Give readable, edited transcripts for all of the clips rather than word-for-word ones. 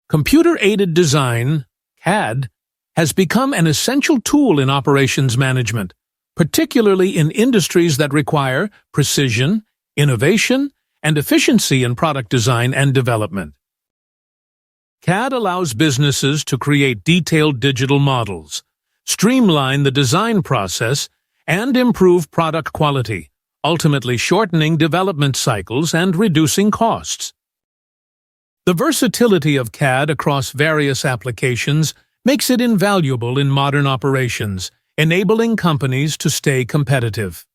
Computer-aided design, CAD, has become an essential tool in operations management, particularly in industries that require precision, innovation, and efficiency in product design and development. CAD allows businesses to create detailed digital models, streamline the design process, and improve product quality, ultimately shortening development cycles and reducing costs. The versatility of CAD across various applications makes it invaluable in modern operations, enabling companies to stay competitive.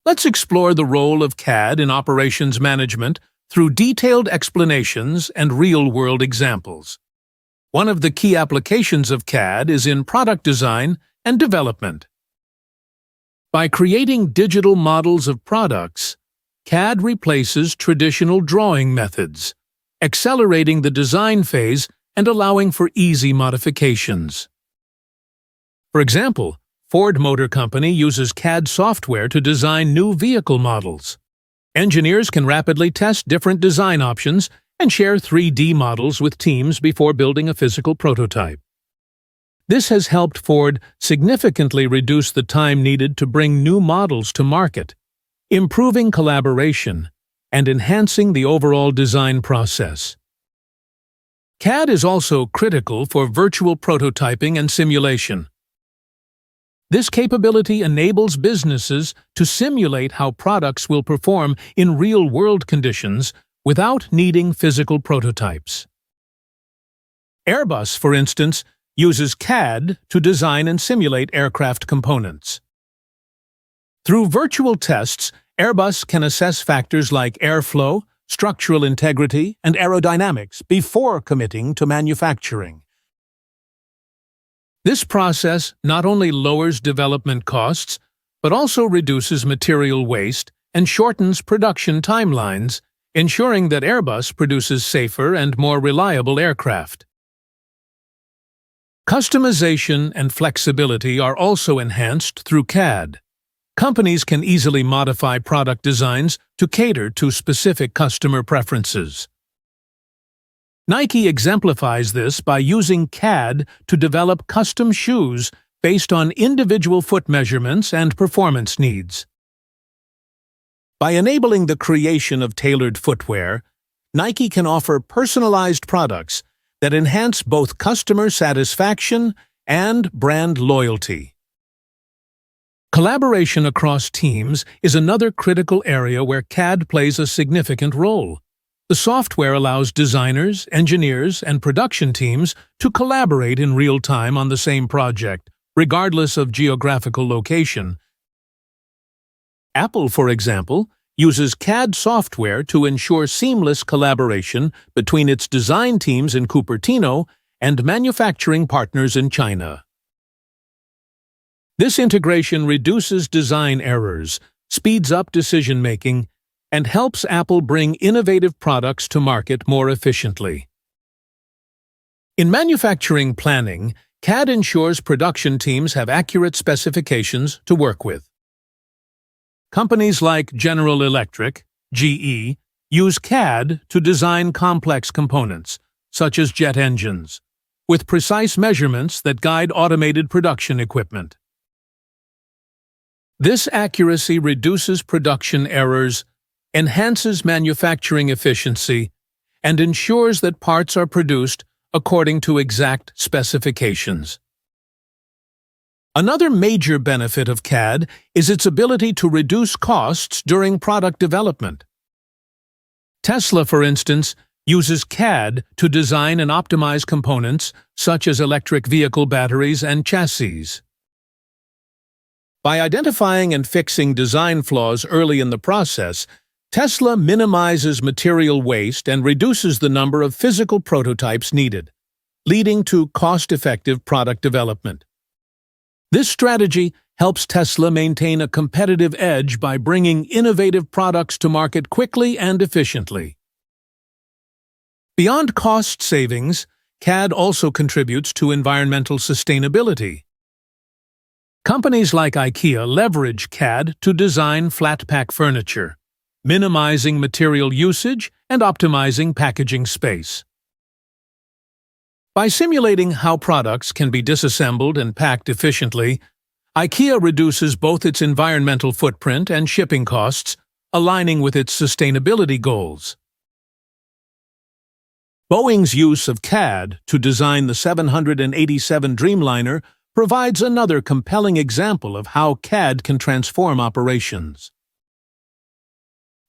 Let's explore the role of CAD in operations management through detailed explanations and real-world examples. One of the key applications of CAD is in product design and development. By creating digital models of products, CAD replaces traditional drawing methods, accelerating the design phase and allowing for easy modifications. For example, Ford Motor Company uses CAD software to design new vehicle models. Engineers can rapidly test different design options and share 3D models with teams before building a physical prototype. This has helped Ford significantly reduce the time needed to bring new models to market, improving collaboration and enhancing the overall design process. CAD is also critical for virtual prototyping and simulation. This capability enables businesses to simulate how products will perform in real-world conditions without needing physical prototypes. Airbus, for instance, uses CAD to design and simulate aircraft components. Through virtual tests, Airbus can assess factors like airflow, structural integrity, and aerodynamics before committing to manufacturing. This process not only lowers development costs, but also reduces material waste and shortens production timelines, ensuring that Airbus produces safer and more reliable aircraft. Customization and flexibility are also enhanced through CAD. Companies can easily modify product designs to cater to specific customer preferences. Nike exemplifies this by using CAD to develop custom shoes based on individual foot measurements and performance needs. By enabling the creation of tailored footwear, Nike can offer personalized products that enhance both customer satisfaction and brand loyalty. Collaboration across teams is another critical area where CAD plays a significant role. The software allows designers, engineers, and production teams to collaborate in real time on the same project, regardless of geographical location. Apple, for example, uses CAD software to ensure seamless collaboration between its design teams in Cupertino and manufacturing partners in China. This integration reduces design errors, speeds up decision-making, and helps Apple bring innovative products to market more efficiently. In manufacturing planning, CAD ensures production teams have accurate specifications to work with. Companies like General Electric, GE, use CAD to design complex components, such as jet engines, with precise measurements that guide automated production equipment. This accuracy reduces production errors, enhances manufacturing efficiency, and ensures that parts are produced according to exact specifications. Another major benefit of CAD is its ability to reduce costs during product development. Tesla, for instance, uses CAD to design and optimize components such as electric vehicle batteries and chassis. By identifying and fixing design flaws early in the process, Tesla minimizes material waste and reduces the number of physical prototypes needed, leading to cost-effective product development. This strategy helps Tesla maintain a competitive edge by bringing innovative products to market quickly and efficiently. Beyond cost savings, CAD also contributes to environmental sustainability. Companies like IKEA leverage CAD to design flat-pack furniture, minimizing material usage and optimizing packaging space. By simulating how products can be disassembled and packed efficiently, IKEA reduces both its environmental footprint and shipping costs, aligning with its sustainability goals. Boeing's use of CAD to design the 787 Dreamliner provides another compelling example of how CAD can transform operations.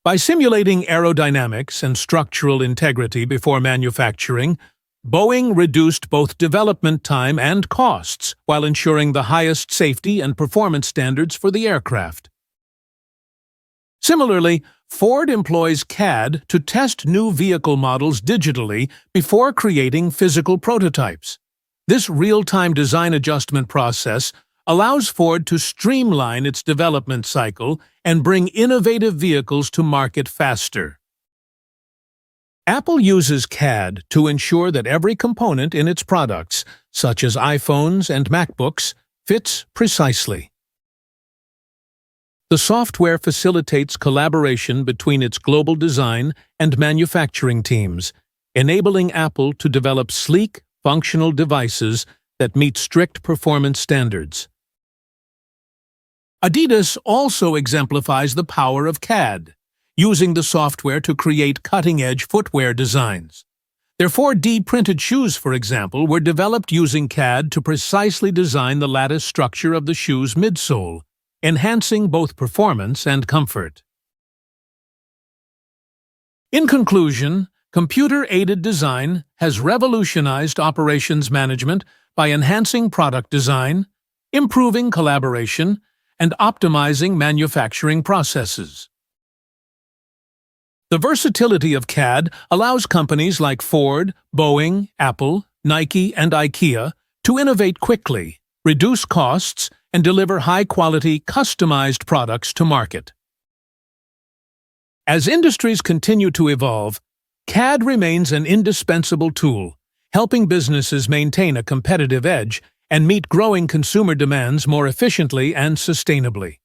By simulating aerodynamics and structural integrity before manufacturing, Boeing reduced both development time and costs while ensuring the highest safety and performance standards for the aircraft. Similarly, Ford employs CAD to test new vehicle models digitally before creating physical prototypes. This real-time design adjustment process allows Ford to streamline its development cycle and bring innovative vehicles to market faster. Apple uses CAD to ensure that every component in its products, such as iPhones and MacBooks, fits precisely. The software facilitates collaboration between its global design and manufacturing teams, enabling Apple to develop sleek, functional devices that meet strict performance standards. Adidas also exemplifies the power of CAD, using the software to create cutting-edge footwear designs. Their 4D-printed shoes, for example, were developed using CAD to precisely design the lattice structure of the shoe's midsole, enhancing both performance and comfort. In conclusion, computer-aided design has revolutionized operations management by enhancing product design, improving collaboration, and optimizing manufacturing processes. The versatility of CAD allows companies like Ford, Boeing, Apple, Nike, and IKEA to innovate quickly, reduce costs, and deliver high-quality, customized products to market. As industries continue to evolve, CAD remains an indispensable tool, helping businesses maintain a competitive edge and meet growing consumer demands more efficiently and sustainably.